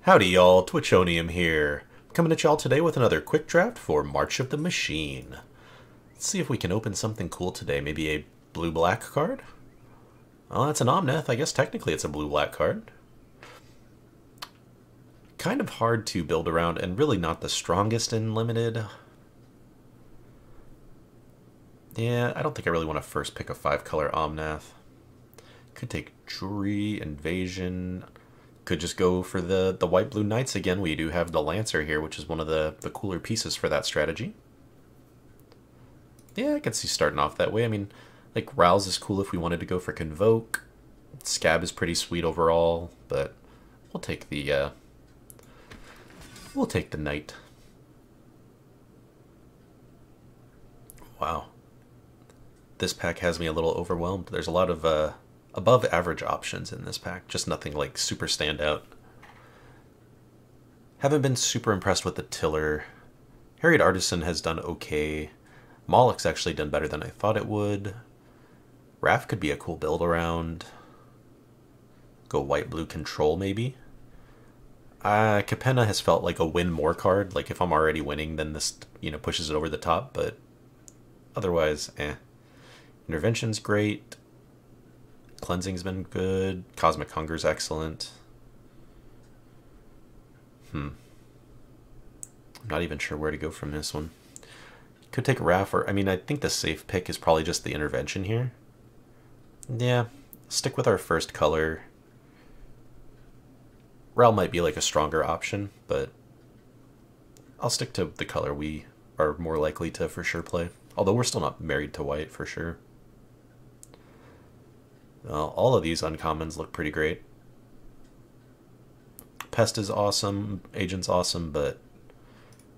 Howdy y'all, Twitchonium here. Coming at y'all today with another quick draft for March of the Machine. Let's see if we can open something cool today. Maybe a blue-black card? Oh, that's an Omnath. I guess technically it's a blue-black card. Kind of hard to build around and really not the strongest in Limited. Yeah, I don't think I really want to first pick a 5-color Omnath. Could take Jewelry, Invasion. Could just go for the white-blue Knights again. We do have the Lancer here, which is one of the cooler pieces for that strategy. Yeah, I could see starting off that way. I mean, like, Rouse is cool if we wanted to go for Convoke. Scab is pretty sweet overall, but we'll take the Knight. Wow. This pack has me a little overwhelmed. There's a lot of above average options in this pack, just nothing like super standout. Haven't been super impressed with the Tiller. Harriet Artisan has done okay. Moloch's actually done better than I thought it would. Raph could be a cool build around. Go white-blue control maybe. Capenna has felt like a win more card. Like if I'm already winning, then this pushes it over the top. But otherwise, eh. Intervention's great. Cleansing's been good. Cosmic Hunger's excellent. I'm not even sure where to go from this one. Could take Raph, or I mean, I think the safe pick is probably just the Intervention here. Yeah, stick with our first color. Rel might be like a stronger option, but I'll stick to the color we are more likely to for sure play. Although we're still not married to white for sure. All of these uncommons look pretty great. Pest is awesome, Agent's awesome, but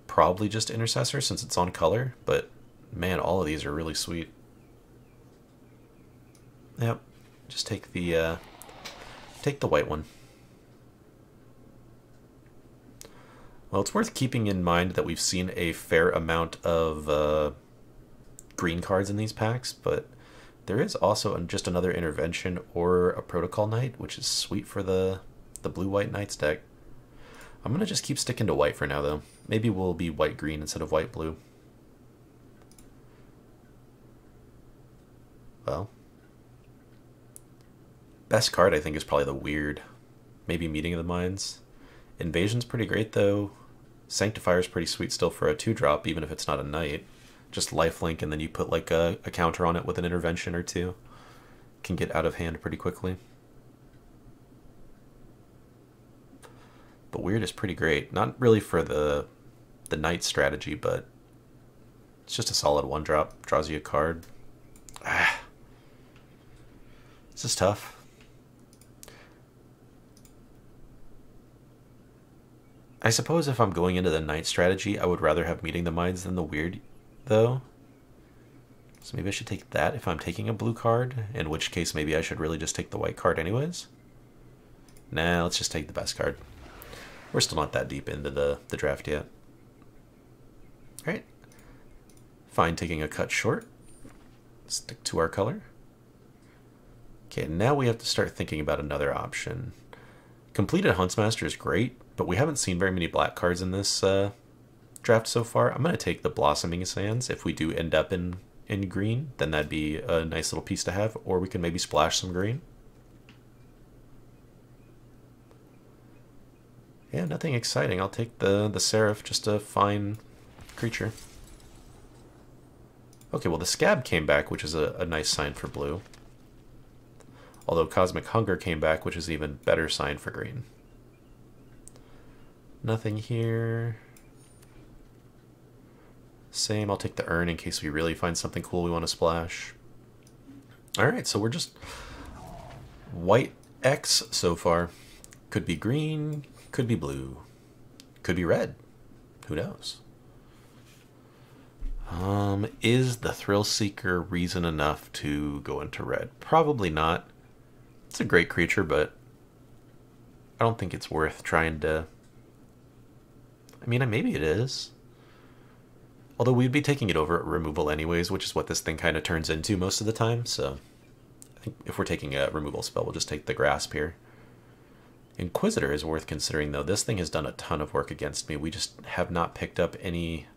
probably just Intercessor since it's on color. But man, all of these are really sweet. Yep, just take the white one. Well, it's worth keeping in mind that we've seen a fair amount of green cards in these packs, but there is also just another Intervention or a Protocol Knight, which is sweet for the blue-white Knights deck. I'm going to just keep sticking to white for now, though. Maybe we'll be white-green instead of white-blue. Well, best card, I think, is probably the Weird. Maybe Meeting of the Minds. Invasion's pretty great, though. Sanctifier's pretty sweet still for a 2-drop, even if it's not a Knight. Just lifelink, and then you put like a counter on it with an Intervention or two. Can get out of hand pretty quickly. But Weird is pretty great. Not really for the Knight strategy, but it's just a solid 1-drop. Draws you a card. This is tough. I suppose if I'm going into the Knight strategy, I would rather have Meeting the Minds than the Weird, though. So maybe I should take that if I'm taking a blue card, in which case maybe I should really just take the white card anyways. Nah, let's just take the best card. We're still not that deep into the draft yet. Alright. Fine taking a cut short. Stick to our color. Okay, now we have to start thinking about another option. Completed Huntsmaster is great, but we haven't seen very many black cards in this draft so far. I'm going to take the Blossoming Sands. If we do end up in green, then that'd be a nice little piece to have, or we can maybe splash some green. Yeah, nothing exciting. I'll take the Seraph, just a fine creature. Okay, well the Scab came back, which is a nice sign for blue. Although Cosmic Hunger came back, which is an even better sign for green. Nothing here. Same, I'll take the Urn in case we really find something cool we want to splash. Alright, so we're just white X so far. Could be green, could be blue, could be red. Who knows? Is the Thrill Seeker reason enough to go into red? Probably not. It's a great creature, but I don't think it's worth trying to... I mean, maybe it is. Although we'd be taking it over at removal anyways, which is what this thing kind of turns into most of the time, so I think if we're taking a removal spell, we'll just take the Grasp here. Inquisitor is worth considering, though. This thing has done a ton of work against me. We just have not picked up any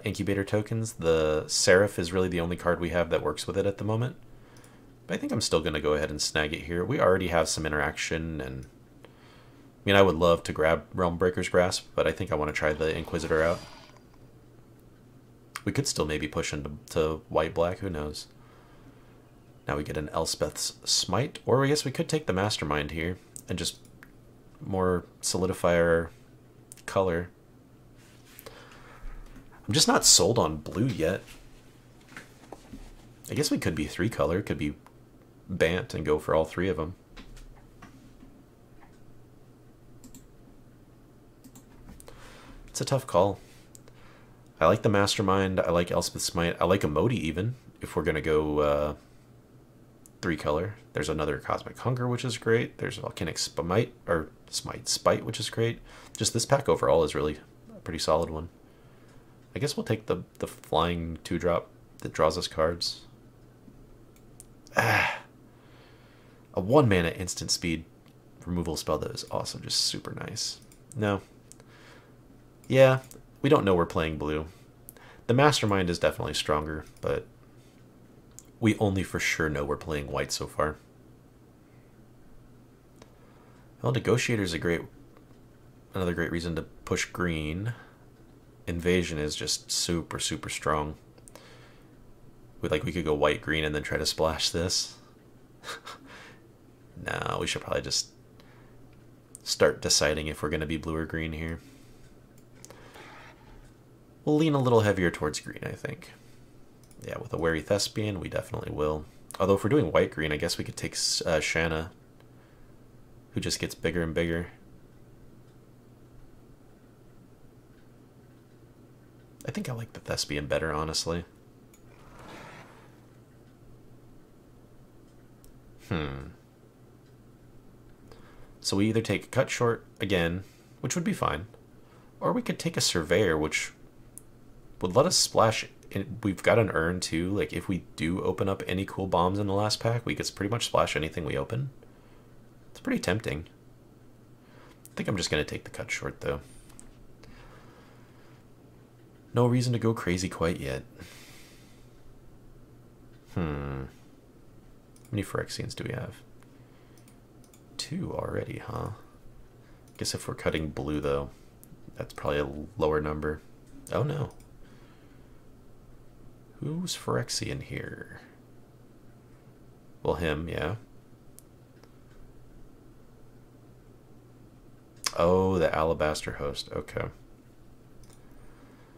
incubator tokens. The Seraph is really the only card we have that works with it at the moment. But I think I'm still going to go ahead and snag it here. We already have some interaction, and I mean, I would love to grab Realm Breaker's Grasp, but I think I want to try the Inquisitor out. We could still maybe push into white-black, who knows. Now we get an Elspeth's Smite, or I guess we could take the Mastermind here and just more solidify our color. I'm just not sold on blue yet. I guess we could be 3-color, could be Bant and go for all 3 of them. It's a tough call. I like the Mastermind, I like Elspeth's Smite, I like Emoti even, if we're going to go 3-color. There's another Cosmic Hunger, which is great. There's Volcanic Spite, or Spite, which is great. Just this pack overall is really a pretty solid one. I guess we'll take the flying 2-drop that draws us cards. A 1-mana instant speed removal spell that is also just super nice. No. Yeah, we don't know we're playing blue. The Mastermind is definitely stronger, but we only for sure know we're playing white so far. Well, Negotiator is another great reason to push green. Invasion is just super, super strong. We could go white-green and then try to splash this. No, we should probably just start deciding if we're going to be blue or green here. We'll lean a little heavier towards green, I think. Yeah, with a Wary Thespian, we definitely will. Although if we're doing white-green, I guess we could take Shanna, who just gets bigger and bigger. I think I like the Thespian better, honestly. So we either take Cut Short again, which would be fine, or we could take a Surveyor, which would let us splash. We've got an urn too. Like, if we do open up any cool bombs in the last pack, we could pretty much splash anything we open. It's pretty tempting. I think I'm just going to take the Cut Short, though. No reason to go crazy quite yet. How many Phyrexians do we have? 2 already, huh? Guess if we're cutting blue, though, that's probably a lower number. Oh, no. Who's Phyrexian here? Well, him, yeah. Oh, the Alabaster Host. Okay.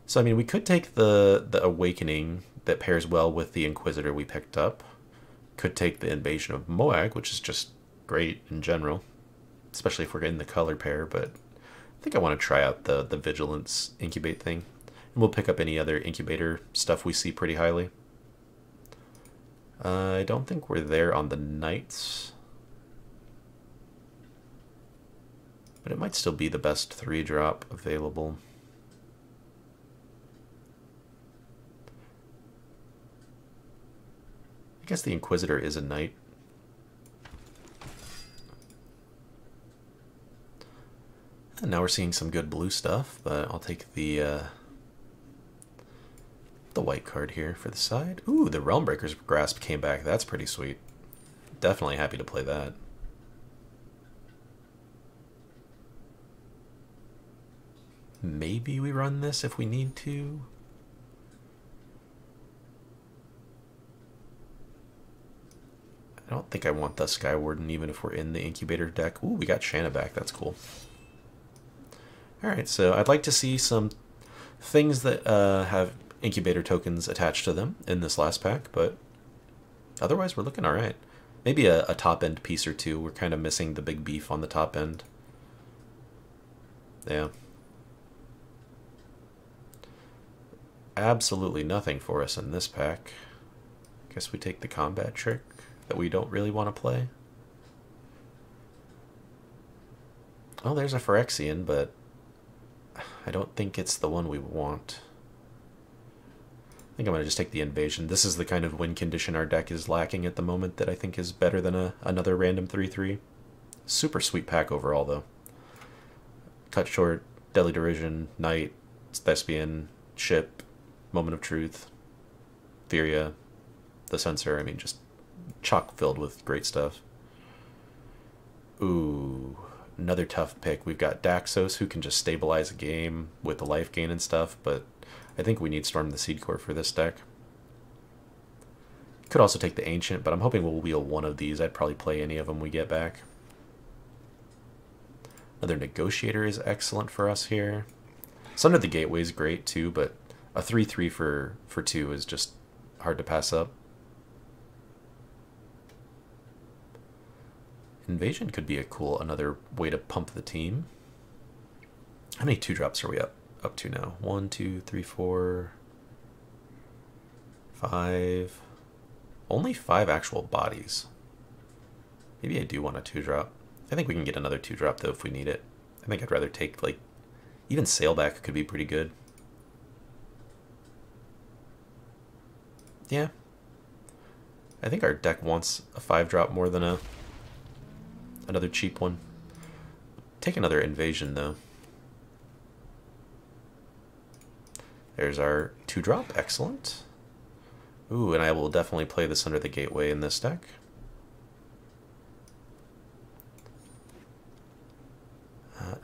So, I mean, we could take the Awakening that pairs well with the Inquisitor we picked up. Could take the Invasion of Moag, which is just great in general, especially if we're getting the color pair, but I think I want to try out the Vigilance Incubate thing. And we'll pick up any other Incubator stuff we see pretty highly. I don't think we're there on the Knights, but it might still be the best 3-drop available. I guess the Inquisitor is a Knight. And now we're seeing some good blue stuff, but I'll take the white card here for the side. Ooh, the Realmbreaker's Grasp came back. That's pretty sweet. Definitely happy to play that. Maybe we run this if we need to. I don't think I want the Skywarden even if we're in the Incubator deck. Ooh, we got Shanna back. That's cool. Alright, so I'd like to see some things that have Incubator tokens attached to them in this last pack, but otherwise we're looking alright. Maybe a top-end piece or two. We're kind of missing the big beef on the top end. Yeah. Absolutely nothing for us in this pack. Guess we take the combat trick that we don't really want to play. Oh, there's a Phyrexian, but I don't think it's the one we want. think I'm going to just take the invasion. This is the kind of win condition our deck is lacking at the moment that I think is better than another random 3/3. Super sweet pack overall, though. Cut Short, Deadly Derision, Knight, Thespian, Ship, Moment of Truth, Furia, the Censor. I mean, just chock filled with great stuff. Ooh, another tough pick. We've got Daxos, who can just stabilize a game with the life gain and stuff, but I think we need Storm the Seed Core for this deck. Could also take the Ancient, but I'm hoping we'll wheel one of these. I'd probably play any of them we get back. Another Negotiator is excellent for us here. Sunder the Gateway is great too, but a 3/3 for 2 is just hard to pass up. Invasion could be another way to pump the team. How many 2-drops are we up to now? 1, 2, 3, 4, 5. Only 5 actual bodies. Maybe I do want a 2-drop. I think we can get another 2-drop though if we need it. I think I'd rather take, like, even Sailback could be pretty good. Yeah. I think our deck wants a 5-drop more than another cheap one. Take another Invasion though. There's our 2-drop, excellent. Ooh, and I will definitely play this Under the Gateway in this deck.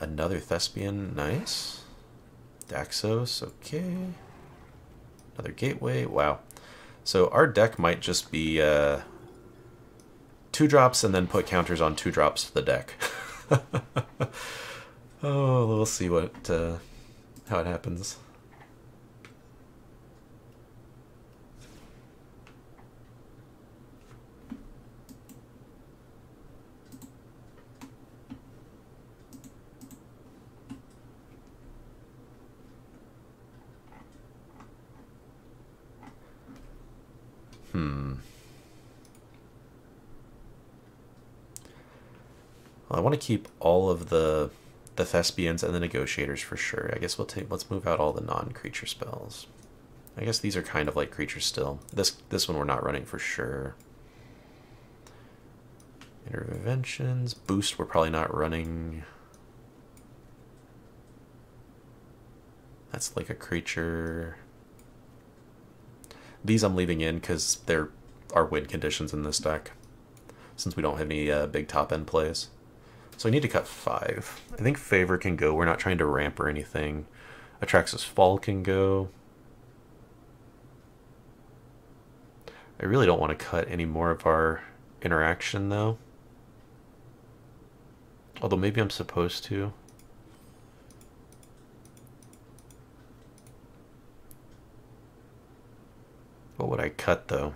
Another Thespian, nice. Daxos, okay. Another Gateway, wow. So our deck might just be 2-drops and then put counters on 2-drops to the deck. Oh, we'll see how it happens. Well, I want to keep all of the Thespians and the Negotiators for sure. I guess let's move out all the non-creature spells. I guess these are kind of like creatures still. This one we're not running for sure. Interventions, Boost we're probably not running. That's like a creature. These I'm leaving in because there are win conditions in this deck, since we don't have any big top end plays. So I need to cut 5. I think Favor can go. We're not trying to ramp or anything. Atraxis Fall can go. I really don't want to cut any more of our interaction though. Although maybe I'm supposed to. What would I cut though?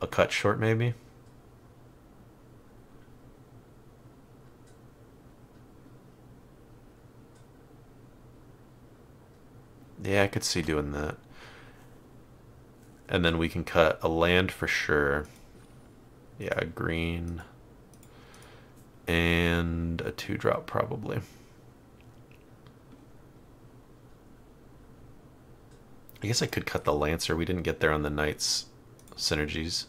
A Cut Short maybe? Yeah, I could see doing that. And then we can cut a land for sure. Yeah, green. And a 2-drop probably. I guess I could cut the Lancer. We didn't get there on the Knight's synergies.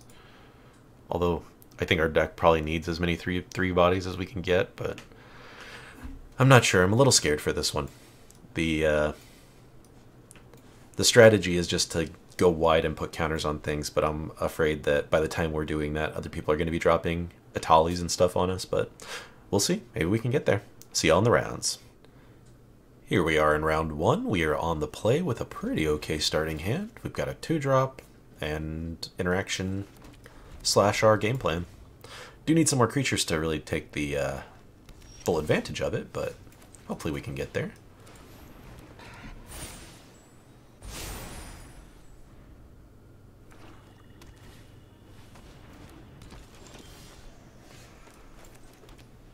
Although I think our deck probably needs as many three bodies as we can get, but I'm not sure. I'm a little scared for this one. The strategy is just to go wide and put counters on things, but I'm afraid that by the time we're doing that, other people are going to be dropping Atalis and stuff on us, but we'll see. Maybe we can get there. See y'all in the rounds. Here we are in round 1. We are on the play with a pretty okay starting hand. We've got a 2-drop and interaction / our game plan. Do need some more creatures to really take the full advantage of it, but hopefully we can get there.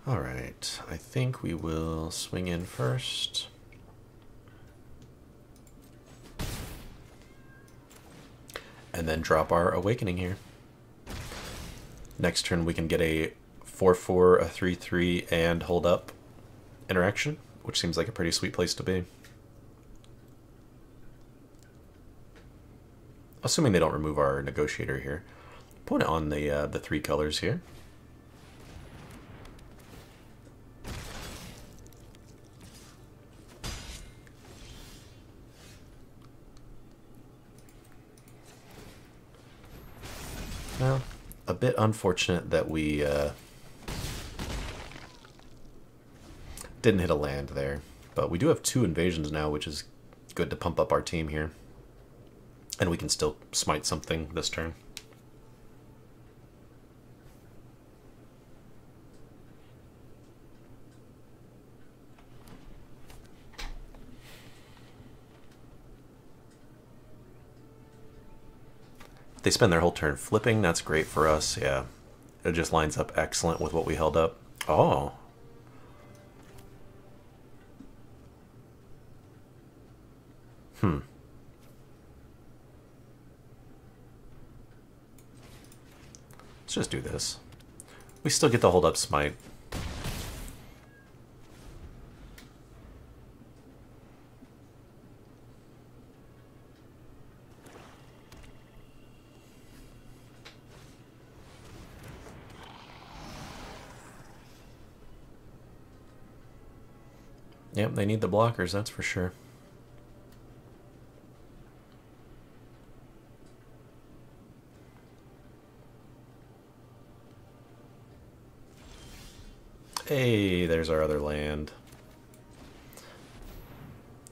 Alright, I think we will swing in first. And then drop our Awakening here. Next turn we can get a 4/4, a 3/3, and hold up interaction, which seems like a pretty sweet place to be. Assuming they don't remove our negotiator here. Put it on the 3 colors here. Well, a bit unfortunate that we didn't hit a land there. But we do have 2 invasions now, which is good to pump up our team here. And we can still smite something this turn. They spend their whole turn flipping. That's great for us. Yeah. It just lines up excellent with what we held up. Oh. Let's just do this. We still get to hold up smite. Yep, they need the blockers, that's for sure. Hey, there's our other land.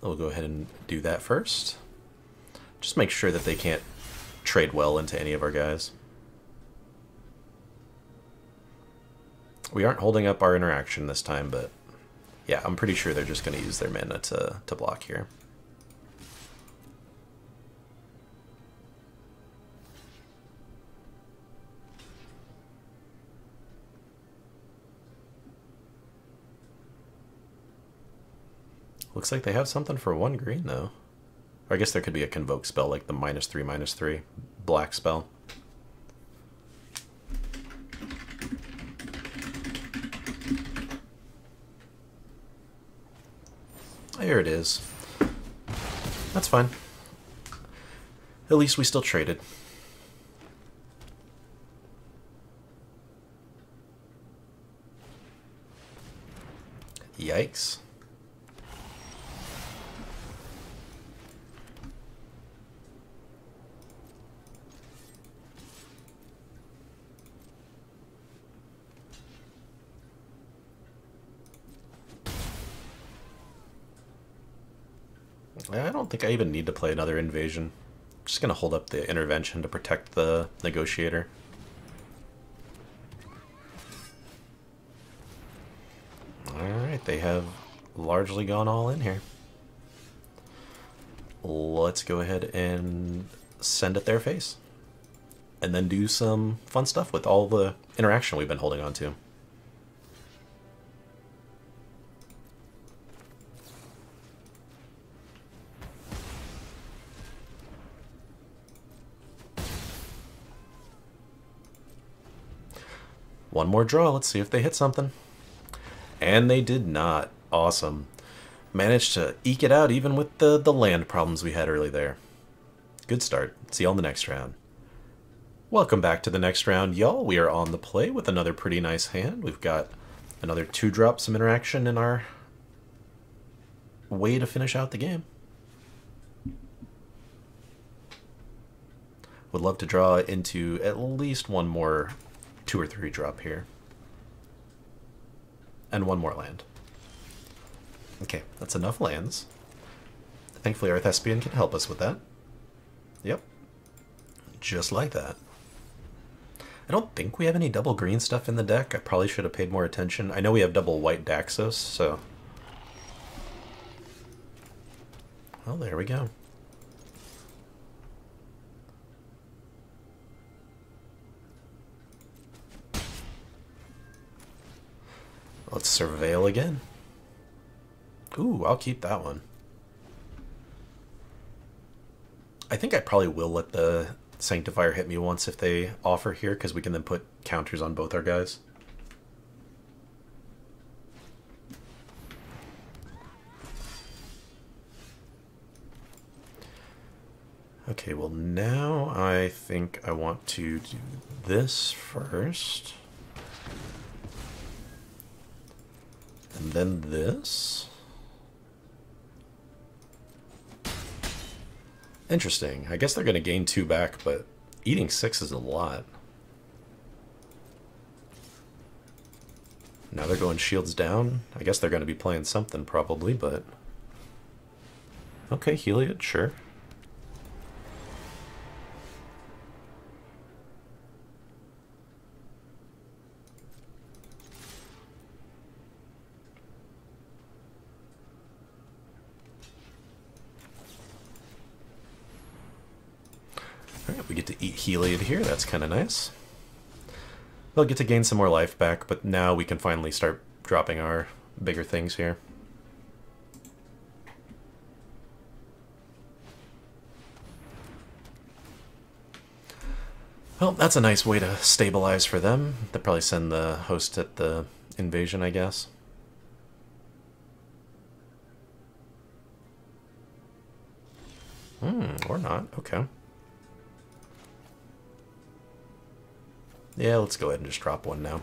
We'll go ahead and do that first. Just make sure that they can't trade well into any of our guys. We aren't holding up our interaction this time, but yeah, I'm pretty sure they're just going to use their mana to block here. Looks like they have something for 1 green, though. Or I guess there could be a Convoke spell, like the -3/-3 black spell. There it is. That's fine. At least we still traded. Yikes. I don't think I even need to play another invasion. I'm just going to hold up the intervention to protect the negotiator. Alright, they have largely gone all in here. Let's go ahead and send it their face. And then do some fun stuff with all the interaction we've been holding on to. One more draw. Let's see if they hit something. And they did not. Awesome. Managed to eke it out even with the land problems we had early there. Good start. See you on the next round. Welcome back to the next round, y'all. We are on the play with another pretty nice hand. We've got another 2-drop, some interaction in our way to finish out the game. Would love to draw into at least one more 2 or 3 drop here. And 1 more land. Okay, that's enough lands. Thankfully our Thespian can help us with that. Yep. Just like that. I don't think we have any double green stuff in the deck. I probably should have paid more attention. I know we have double white Daxos, so... Well, there we go. Let's surveil again. Ooh, I'll keep that one. I think I probably will let the Sanctifier hit me once if they offer here, because we can then put counters on both our guys. Okay, well now I think I want to do this first. And then this. Interesting. I guess they're going to gain 2 back, but eating 6 is a lot. Now they're going shields down. I guess they're going to be playing something probably, but... Okay, Heliod, sure. Alright, we get to eat Heliod here. That's kind of nice. They'll get to gain some more life back, but now we can finally start dropping our bigger things here. Well, that's a nice way to stabilize for them. They'll probably send the host at the invasion, I guess. Or not. Okay. Yeah, let's go ahead and just drop one now.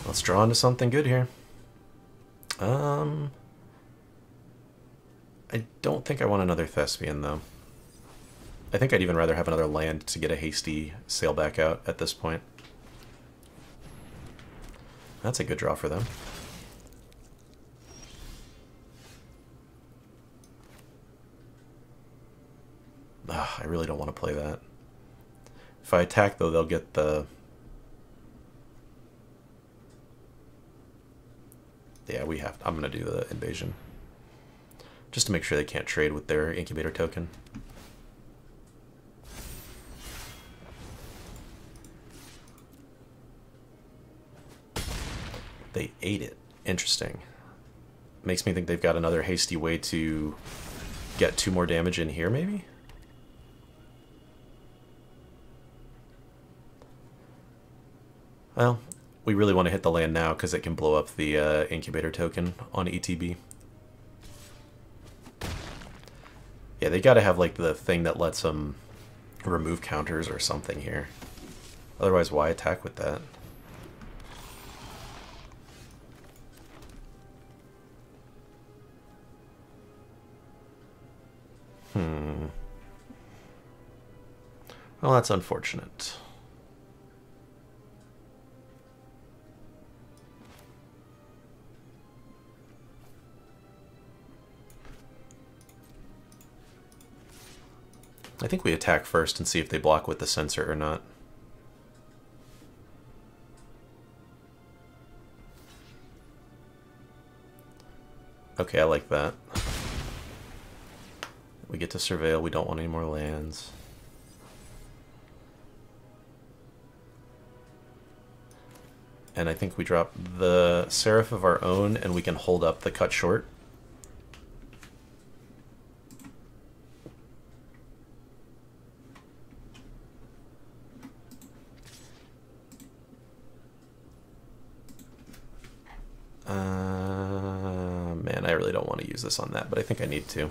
Let's draw into something good here. I don't think I want another Thespian, though. I think I'd even rather have another land to get a hasty sail back out at this point. That's a good draw for them. Ugh, I really don't want to play that. If I attack, though, they'll get the... Yeah, we have... I'm going to do the invasion. Just to make sure they can't trade with their incubator token. They ate it. Interesting. Makes me think they've got another hasty way to get 2 more damage in here, maybe? Well, we really want to hit the land now because it can blow up the incubator token on ETB. Yeah, they gotta have like the thing that lets them remove counters or something here. Otherwise, why attack with that? Well, that's unfortunate. I think we attack first and see if they block with the sensor or not. Okay, I like that. We get to surveil, we don't want any more lands. And I think we drop the Seraph of our own and we can hold up the cut short. Man, I really don't want to use this on that, but I think I need to.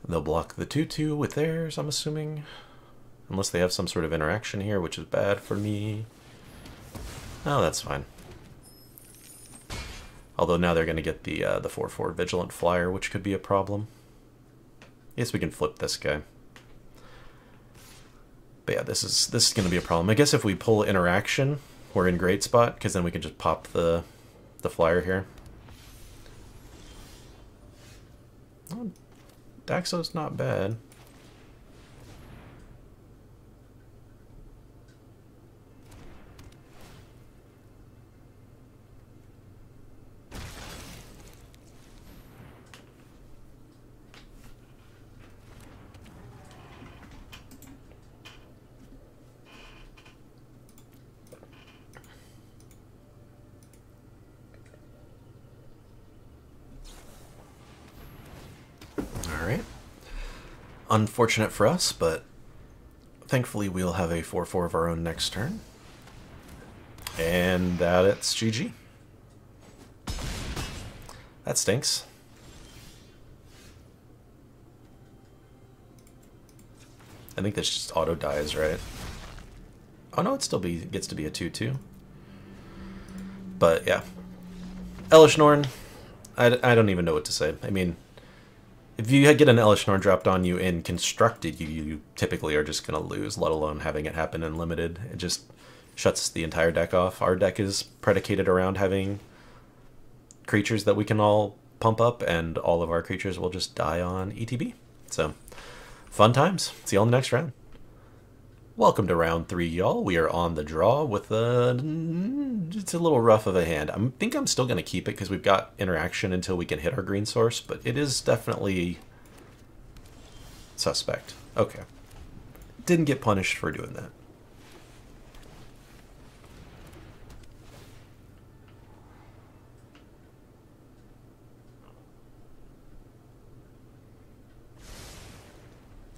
They'll block the 2/2 with theirs, I'm assuming. Unless they have some sort of interaction here, which is bad for me. Oh, that's fine. Although now they're going to get the 4/4 Vigilant Flyer, which could be a problem. Yes, we can flip this guy. But yeah, this is going to be a problem. I guess if we pull interaction, we're in great spot, because then we can just pop the flyer here. Oh, Daxo's not bad. Alright. Unfortunate for us, but thankfully we'll have a 4/4 of our own next turn. And that's GG. That stinks. I think this just auto dies, right? Oh no, it still gets to be a 2/2. But yeah. Elish Norn, I don't even know what to say. I mean, if you get an Elish Norn dropped on you in Constructed, you typically are just going to lose, let alone having it happen in Limited. It just shuts the entire deck off. Our deck is predicated around having creatures that we can all pump up, and all of our creatures will just die on ETB. So, fun times. See you all in the next round. Welcome to round 3, y'all. We are on the draw with it's a little rough of a hand. I think I'm still going to keep it because we've got interaction until we can hit our green source, but it is definitely suspect. Okay. Didn't get punished for doing that.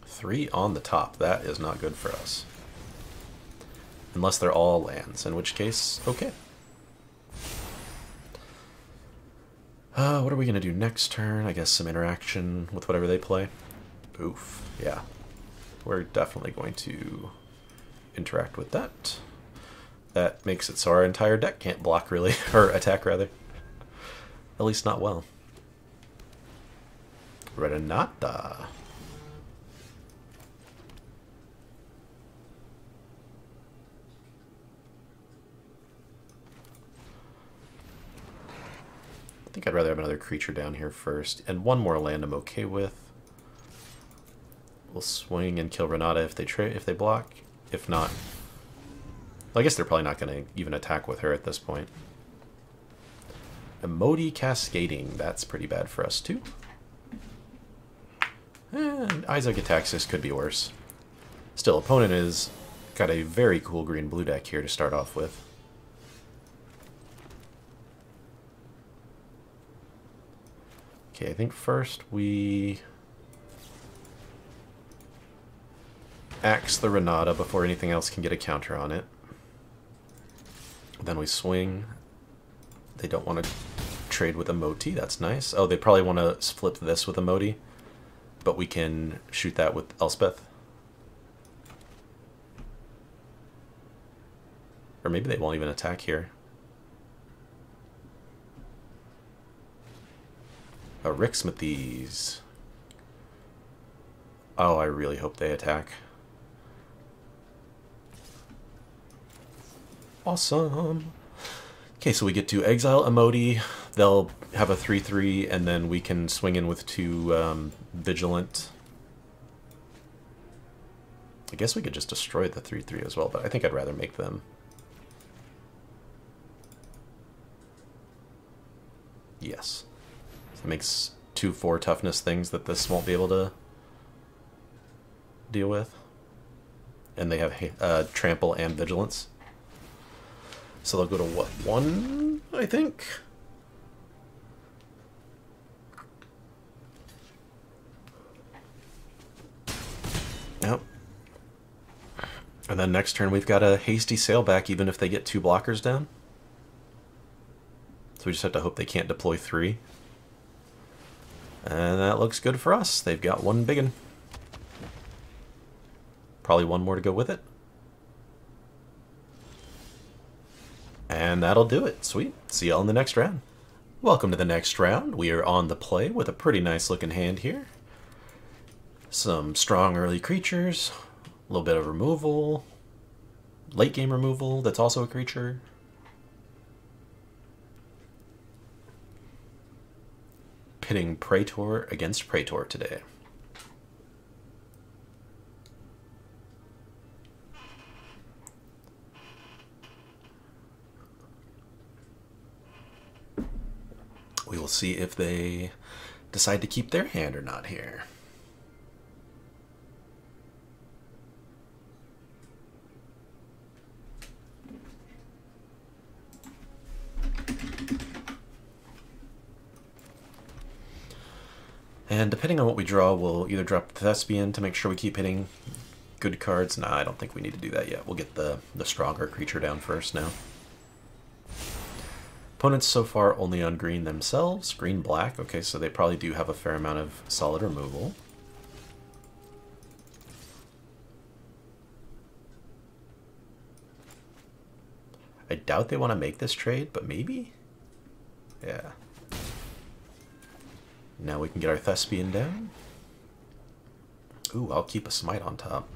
Three on the top. That is not good for us. Unless they're all lands, in which case, okay. What are we going to do next turn? I guess some interaction with whatever they play. Oof, yeah. We're definitely going to interact with that. That makes it so our entire deck can't block, really. Or attack, rather. At least not well. Renata. I think I'd rather have another creature down here first, and one more land I'm okay with. We'll swing and kill Renata if they block. If not, well, I guess they're probably not going to even attack with her at this point. Emoti Cascading, that's pretty bad for us too. And Isaac Ataxis could be worse. Still, opponent is got a very cool green-blue deck here to start off with. Okay, I think first we axe the Renata before anything else can get a counter on it. Then we swing. They don't want to trade with Emoti, that's nice. Oh, they probably want to flip this with Emoti, but we can shoot that with Elspeth. Or maybe they won't even attack here. Oh, Ricksmithies. Oh, I really hope they attack. Awesome. Okay, so we get to exile Emoti. They'll have a 3/3, and then we can swing in with 2 Vigilant. I guess we could just destroy the 3/3 as well, but I think I'd rather make them. Yes. So it makes 2/4 toughness things that this won't be able to deal with. And they have trample and vigilance. So they'll go to what, 1, I think? Yep. And then next turn we've got a hasty sailback even if they get 2 blockers down. So we just have to hope they can't deploy 3. And that looks good for us. They've got 1 biggin. Probably 1 more to go with it. And that'll do it. Sweet. See y'all in the next round. Welcome to the next round. We are on the play with a pretty nice looking hand here. Some strong early creatures. A little bit of removal. Late game removal that's also a creature. Pitting Praetor against Praetor today. We will see if they decide to keep their hand or not here. And depending on what we draw, we'll either drop the Thespian to make sure we keep hitting good cards. Nah, I don't think we need to do that yet. We'll get the stronger creature down first now. Opponents so far only on green themselves. Green-black. Okay, so they probably do have a fair amount of solid removal. I doubt they want to make this trade, but maybe? Yeah. Now we can get our Thespian down. Ooh, I'll keep a Smite on top.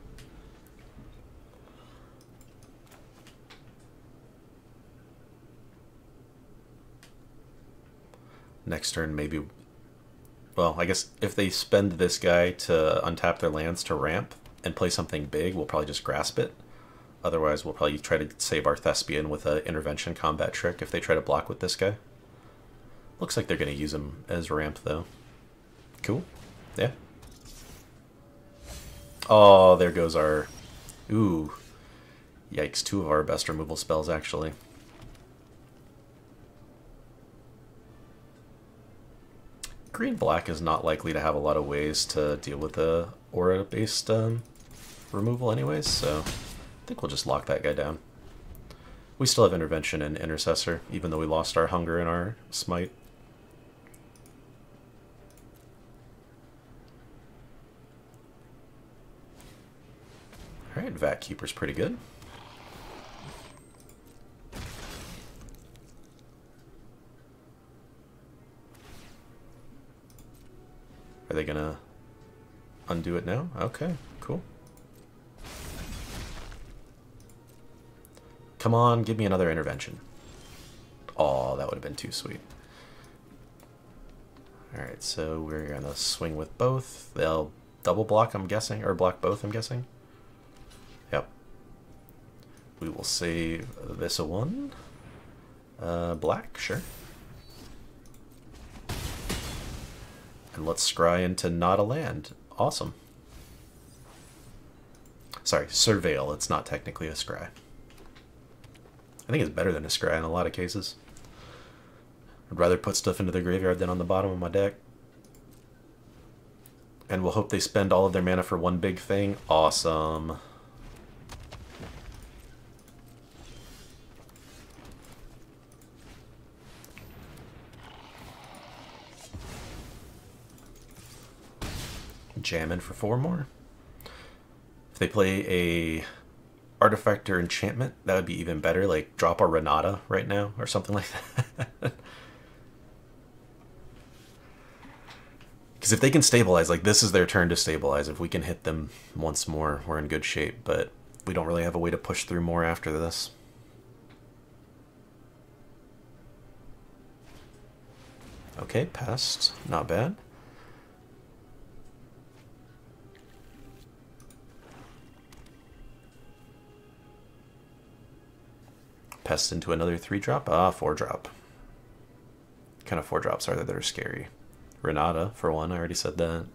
Next turn, maybe... Well, I guess if they spend this guy to untap their lands to ramp and play something big, we'll probably just grasp it. Otherwise, we'll probably try to save our Thespian with an intervention combat trick if they try to block with this guy. Looks like they're going to use him as ramp, though. Cool. Yeah. Oh, there goes our... Ooh. Yikes, 2 of our best removal spells, actually. Green-black is not likely to have a lot of ways to deal with the aura-based removal anyways, so I think we'll just lock that guy down. We still have intervention and intercessor, even though we lost our hunger and our smite. Alright, Vat Keeper's pretty good. Are they gonna undo it now? Okay, cool. Come on, give me another intervention. Oh, that would have been too sweet. Alright, so we're gonna swing with both. They'll double block, I'm guessing, or block both, I'm guessing. Yep. We will save this a 1. Black, sure. And let's scry into not a land. Awesome. Sorry, surveil. It's not technically a scry. I think it's better than a scry in a lot of cases. I'd rather put stuff into the graveyard than on the bottom of my deck. And we'll hope they spend all of their mana for one big thing. Awesome. Jam in for 4 more. If they play a artifact or enchantment, that would be even better. Like drop a Renata right now or something like that. Because if they can stabilize, like this is their turn to stabilize. If we can hit them once more, we're in good shape. But we don't really have a way to push through more after this. Okay, passed. Not bad. Pest into another 3-drop? Ah, 4-drop. What kind of 4-drops are there that are scary? Renata, for one, I already said that.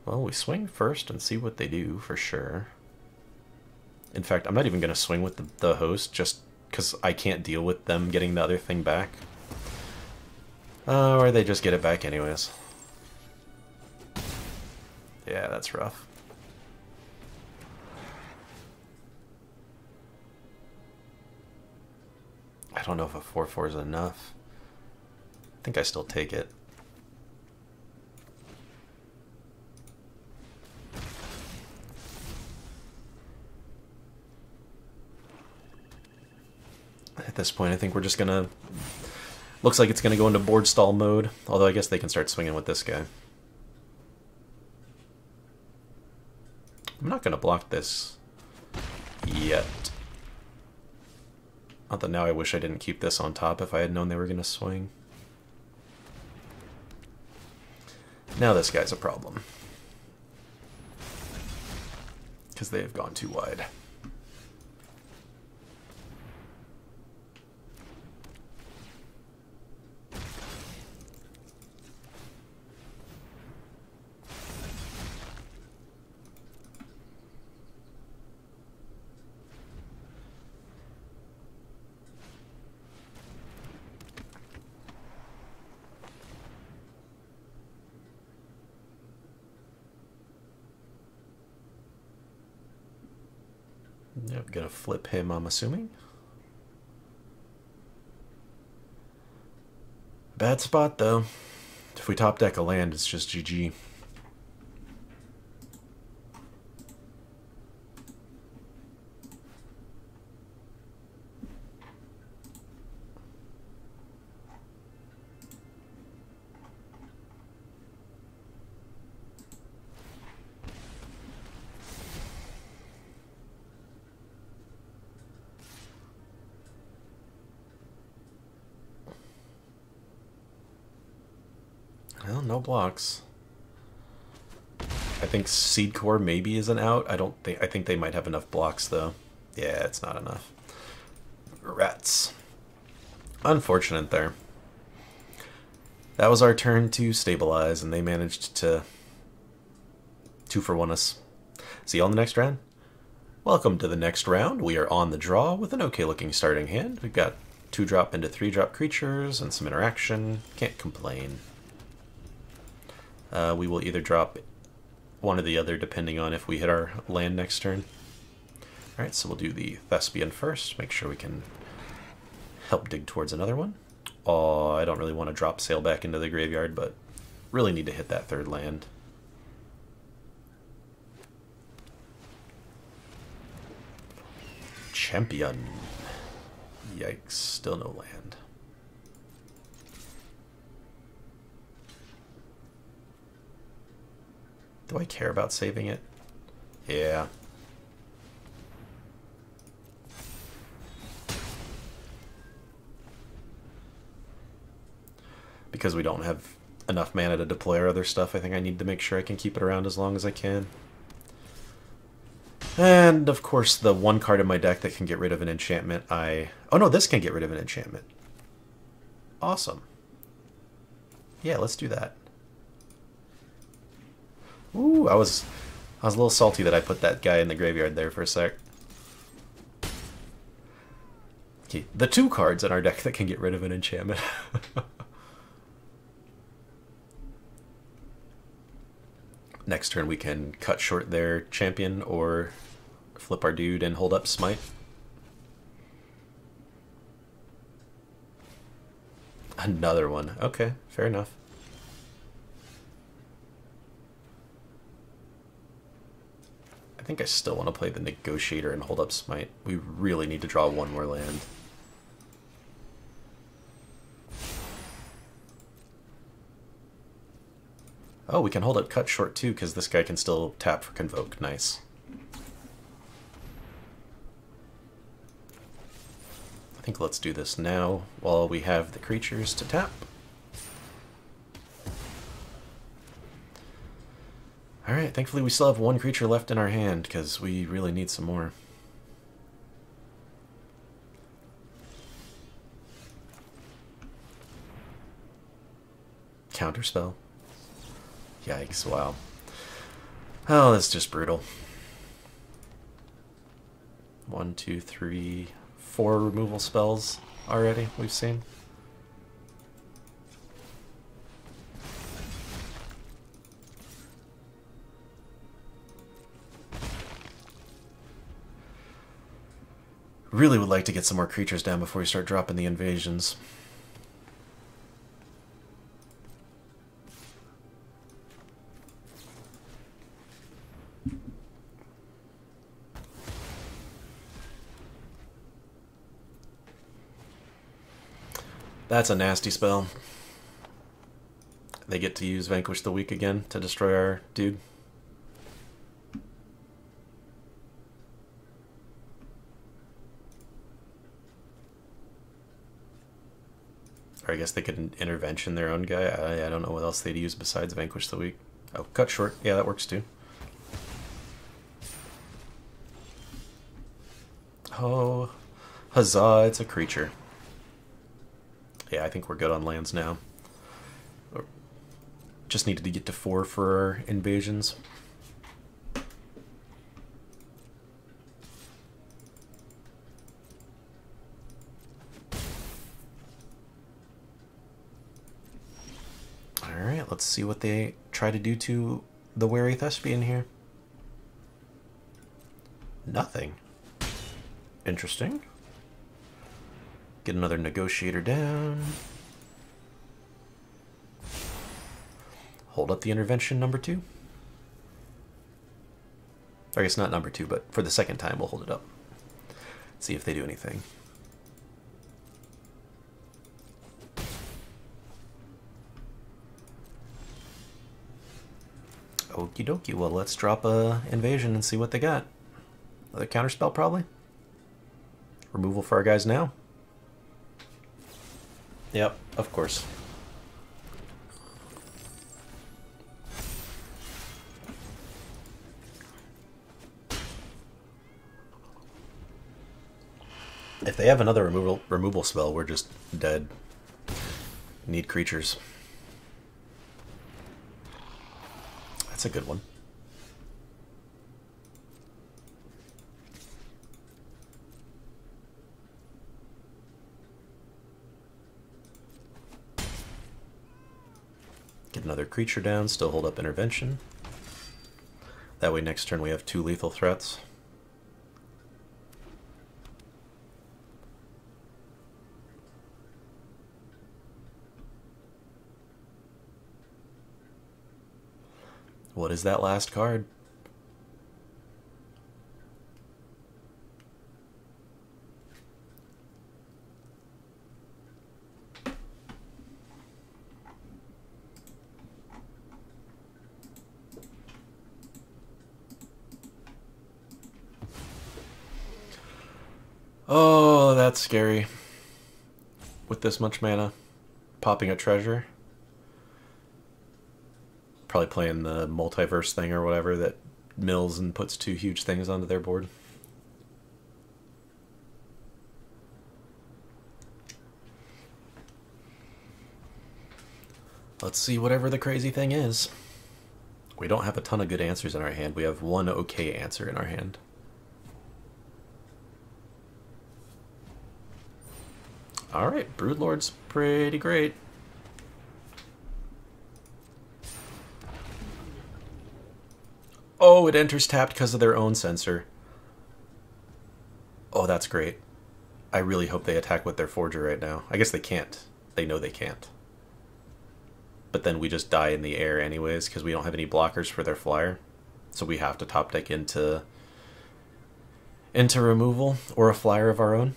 Well, we swing first and see what they do, for sure. In fact, I'm not even going to swing with the host, just because I can't deal with them getting the other thing back. Or they just get it back anyways. Yeah, that's rough. I don't know if a 4/4 is enough. I think I still take it. At this point, I think we're just gonna... Looks like it's gonna go into board stall mode, although I guess they can start swinging with this guy. I'm not gonna block this yet. Not that now I wish I didn't keep this on top if I had known they were going to swing. Now this guy's a problem. Because they have gone too wide. I'm gonna flip him, I'm assuming. Bad spot, though. If we top deck a land, it's just GG. Well, no blocks. I think Seed Core maybe is an out. I think they might have enough blocks though. Yeah, it's not enough. Rats. Unfortunate there. That was our turn to stabilize, and they managed to 2-for-1 us. See you on the next round. Welcome to the next round. We are on the draw with an okay looking starting hand. We've got 2-drop into 3-drop creatures and some interaction. Can't complain. We will either drop one or the other depending on if we hit our land next turn. Alright, so we'll do the Thespian first. Make sure we can help dig towards another one. Oh, I don't really want to drop Sail back into the graveyard, but really need to hit that third land. Champion. Yikes, still no land. Do I care about saving it? Yeah. Because we don't have enough mana to deploy our other stuff, I think I need to make sure I can keep it around as long as I can. And, of course, the one card in my deck that can get rid of an enchantment, Oh no, this can get rid of an enchantment. Awesome. Yeah, let's do that. Ooh, I was a little salty that I put that guy in the graveyard there for a sec. Okay, the 2 cards in our deck that can get rid of an enchantment. Next turn we can cut short their champion or flip our dude and hold up Smite. Another one. Okay, fair enough. I think I still want to play the Negotiator and hold up Smite. We really need to draw one more land. Oh, we can hold up Cut Short too, because this guy can still tap for Convoke. Nice. I think let's do this now while we have the creatures to tap. Alright, thankfully we still have one creature left in our hand, because we really need some more. Counterspell. Yikes, wow. Oh, that's just brutal. 1, 2, 3, 4 removal spells already we've seen. Really would like to get some more creatures down before we start dropping the invasions. That's a nasty spell. They get to use Vanquish the Weak again to destroy our dude. Or I guess they could intervention their own guy. I don't know what else they'd use besides Vanquish the Weak. Oh, Cut Short. Yeah, that works too. Oh, huzzah, it's a creature. Yeah, I think we're good on lands now. Just needed to get to 4 for our invasions. Alright, let's see what they try to do to the Wary Thespian here. Nothing. Interesting. Get another negotiator down. Hold up the intervention number 2. I guess not number 2, but for the second time we'll hold it up. See if they do anything. Okie dokie, well let's drop a invasion and see what they got. Another counterspell probably? Removal for our guys now? Yep, of course. If they have another removal spell, we're just dead. Need creatures. That's a good one. Get another creature down, still hold up intervention. That way next turn we have 2 lethal threats. What is that last card? Oh, that's scary. With this much mana, popping a treasure. Probably playing the multiverse thing or whatever that mills and puts 2 huge things onto their board. Let's see whatever the crazy thing is. We don't have a ton of good answers in our hand. We have 1 okay answer in our hand. Alright, Broodlord's pretty great. Oh, it enters tapped because of their own censor. Oh, that's great. I really hope they attack with their Forger right now. I guess they can't. They know they can't. But then we just die in the air anyways because we don't have any blockers for their flyer. So we have to top deck into removal or a flyer of our own.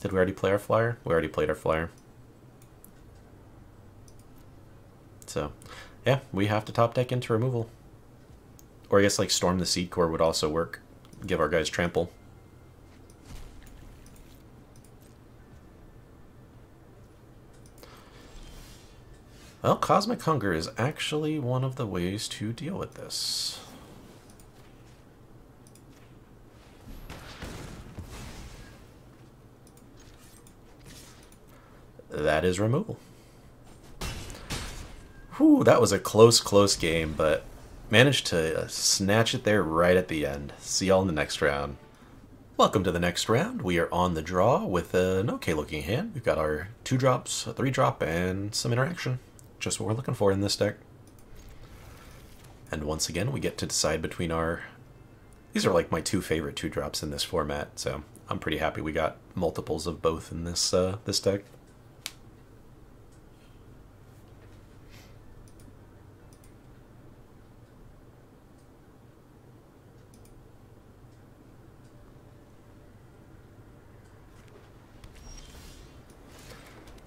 Did we already play our flyer? We already played our flyer. So, yeah, we have to top deck into removal. Or I guess like Storm the Seed Core would also work. Give our guys trample. Well, Cosmic Hunger is actually one of the ways to deal with this. That is removal. Whew, that was a close game, but managed to snatch it there right at the end. See y'all in the next round. Welcome to the next round. We are on the draw with an okay looking hand. We've got our 2-drops, a 3-drop, and some interaction. Just what we're looking for in this deck. And once again, we get to decide between our... These are like my 2 favorite 2-drops in this format, so I'm pretty happy we got multiples of both in this, this deck.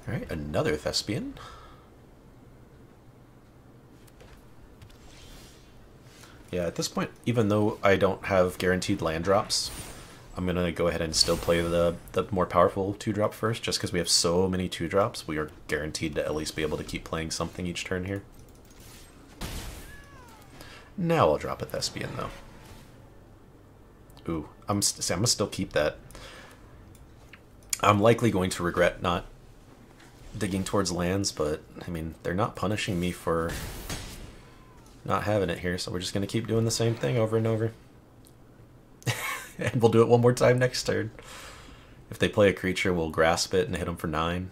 Alright, another Thespian. Yeah, at this point, even though I don't have guaranteed land drops, I'm going to go ahead and still play the more powerful 2-drop first, just because we have so many 2-drops, we are guaranteed to at least be able to keep playing something each turn here. Now I'll drop a Thespian, though. Ooh, I'm going to still keep that. I'm likely going to regret not digging towards lands, but I mean, they're not punishing me for not having it here, so we're just going to keep doing the same thing over and over. And we'll do it one more time next turn. If they play a creature, we'll grasp it and hit them for 9.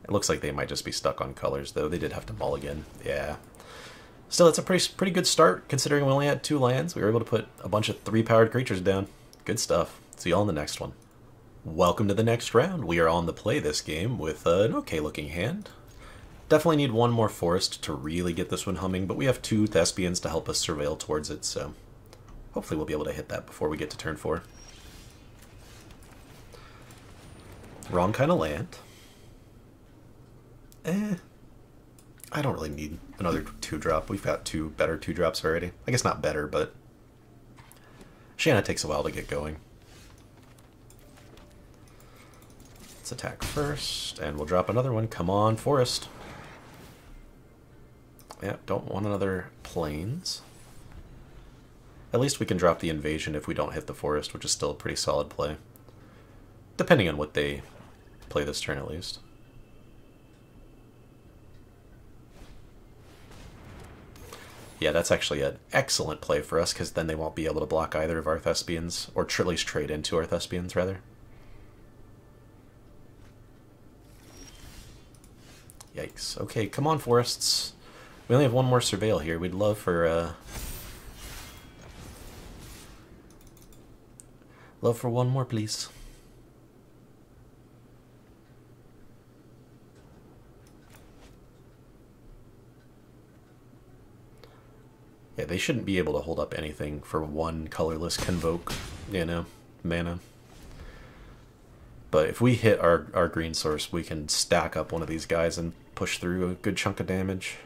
It looks like they might just be stuck on colors, though. They did have to mulligan. Yeah. Still, it's a pretty good start, considering we only had 2 lands. We were able to put a bunch of 3-powered creatures down. Good stuff. See you all in the next one. Welcome to the next round. We are on the play this game with an okay-looking hand. Definitely need one more forest to really get this one humming, but we have 2 Thespians to help us surveil towards it, so hopefully we'll be able to hit that before we get to turn 4. Wrong kind of land. I don't really need another 2-drop. We've got 2 better 2-drops already. I guess not better, but Shanna takes a while to get going. Let's attack first, and we'll drop another one. Come on, forest. Yeah, don't want another plains. At least we can drop the invasion if we don't hit the forest, which is still a pretty solid play. Depending on what they play this turn, at least. Yeah, that's actually an excellent play for us, because then they won't be able to block either of our Thespians, or at least trade into our Thespians, rather. Yikes. Okay, come on, forests. We only have 1 more surveil here. We'd love for, love for 1 more, please. Yeah, they shouldn't be able to hold up anything for 1 colorless Convoke, you know, mana. But if we hit our green source, we can stack up one of these guys and push through a good chunk of damage.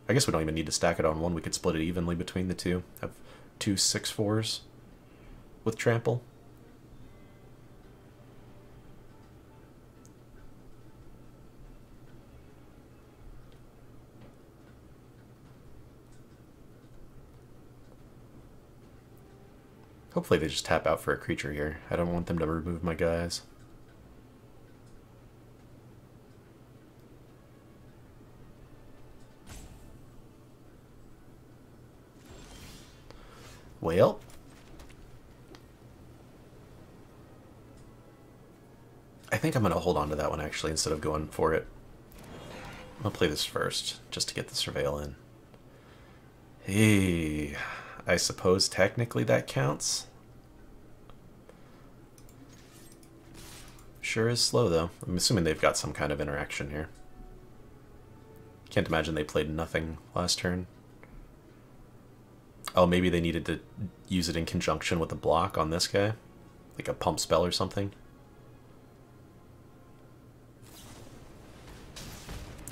I guess we don't even need to stack it on 1. We could split it evenly between the 2. Have 2 6/4s with trample. Hopefully they just tap out for a creature here. I don't want them to remove my guys. Well, I think I'm going to hold on to that one, actually, instead of going for it. I'm going to play this first, just to get the surveil in. Hey, I suppose technically that counts. Sure is slow, though. I'm assuming they've got some kind of interaction here. Can't imagine they played nothing last turn. Oh, maybe they needed to use it in conjunction with a block on this guy? Like a pump spell or something?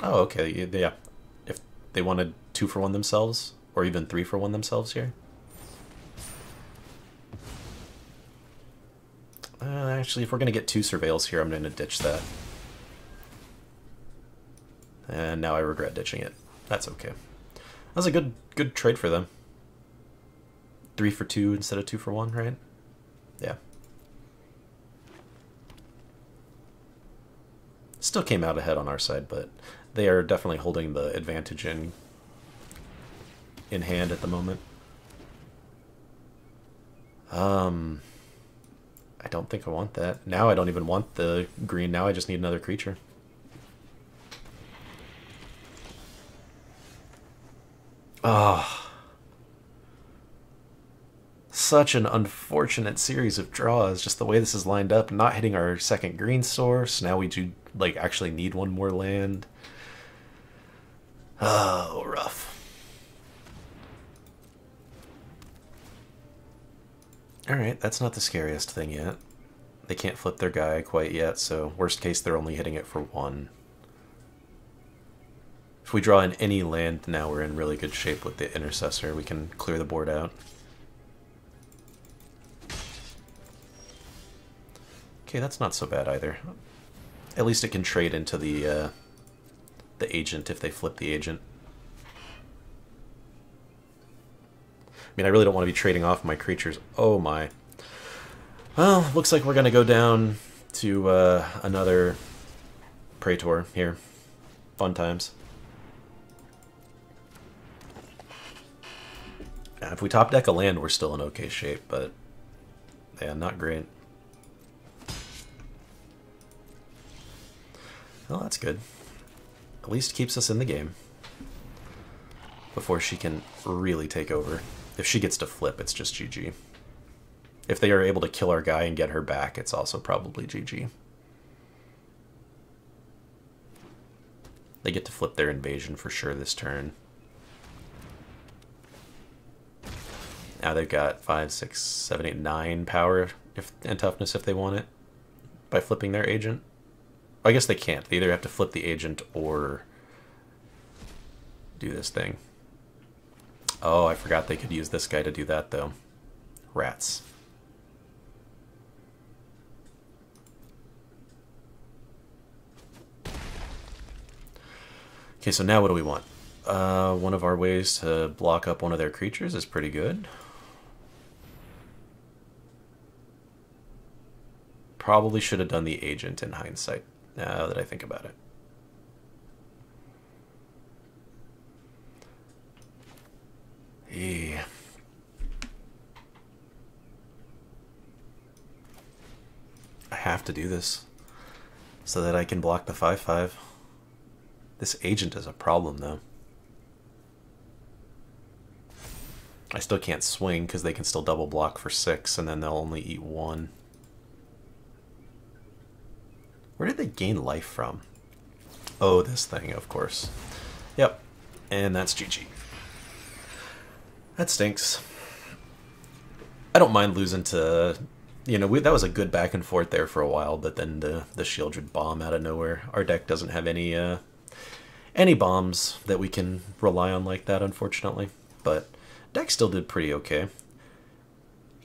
Oh, okay, yeah. If they wanted 2 for 1 themselves, or even 3 for 1 themselves here. Actually, if we're going to get 2 surveils here, I'm going to ditch that. And now I regret ditching it. That's okay. That was a good trade for them. 3 for 2 instead of 2 for 1, right? Yeah. Still came out ahead on our side, but they are definitely holding the advantage in hand at the moment. I don't think I want that. Now I don't even want the green. Now I just need another creature. Ah. Such an unfortunate series of draws, just the way this is lined up. Not hitting our second green source. Now we do, like, actually need 1 more land. Oh, rough. Alright, that's not the scariest thing yet. They can't flip their guy quite yet, so worst case they're only hitting it for 1. If we draw in any land now, we're in really good shape with the Intercessor. We can clear the board out. Okay, that's not so bad either. At least it can trade into the agent if they flip the agent. I mean, I really don't want to be trading off my creatures. Oh my. Well, looks like we're going to go down to another Praetor here. Fun times. If we top deck a land, we're still in okay shape, but yeah, not great. Well, that's good. At least keeps us in the game before she can really take over. If she gets to flip, it's just GG. If they are able to kill our guy and get her back, it's also probably GG. They get to flip their invasion for sure this turn. Now they've got 5, 6, 7, 8, 9 power and toughness if they want it by flipping their agent. I guess they can't. They either have to flip the agent or do this thing. Oh, I forgot they could use this guy to do that, though. Rats. Okay, so now what do we want? One of our ways to block up one of their creatures is pretty good. Probably should have done the agent in hindsight, now that I think about it. Yeah. I have to do this so that I can block the 5/5. This agent is a problem, though. I still can't swing because they can still double block for 6, and then they'll only eat 1. Where did they gain life from? Oh, this thing, of course. Yep, and that's GG. That stinks. I don't mind losing to... You know, that was a good back and forth there for a while, but then the Shieldred bomb out of nowhere. Our deck doesn't have any bombs that we can rely on like that, unfortunately. But deck still did pretty okay.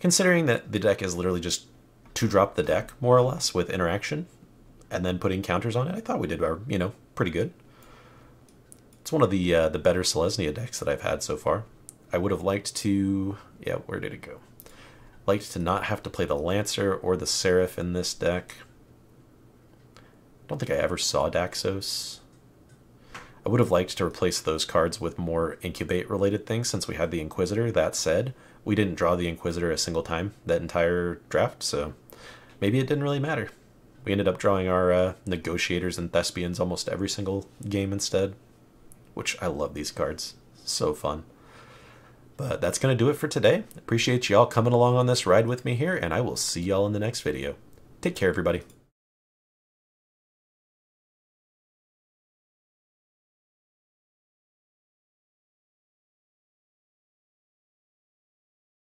Considering that the deck is literally just 2-drop the deck, more or less, with interaction, and then putting counters on it, I thought we did, you know, pretty good. It's one of the better Selesnya decks that I've had so far. I would have liked to... Yeah, where did it go? Liked to not have to play the Lancer or the Seraph in this deck. I don't think I ever saw Daxos. I would have liked to replace those cards with more Incubate-related things since we had the Inquisitor. That said, we didn't draw the Inquisitor a single time that entire draft, so maybe it didn't really matter. We ended up drawing our Negotiators and Thespians almost every single game instead, which I love these cards. So fun. But that's going to do it for today. Appreciate y'all coming along on this ride with me here, and I will see y'all in the next video. Take care, everybody.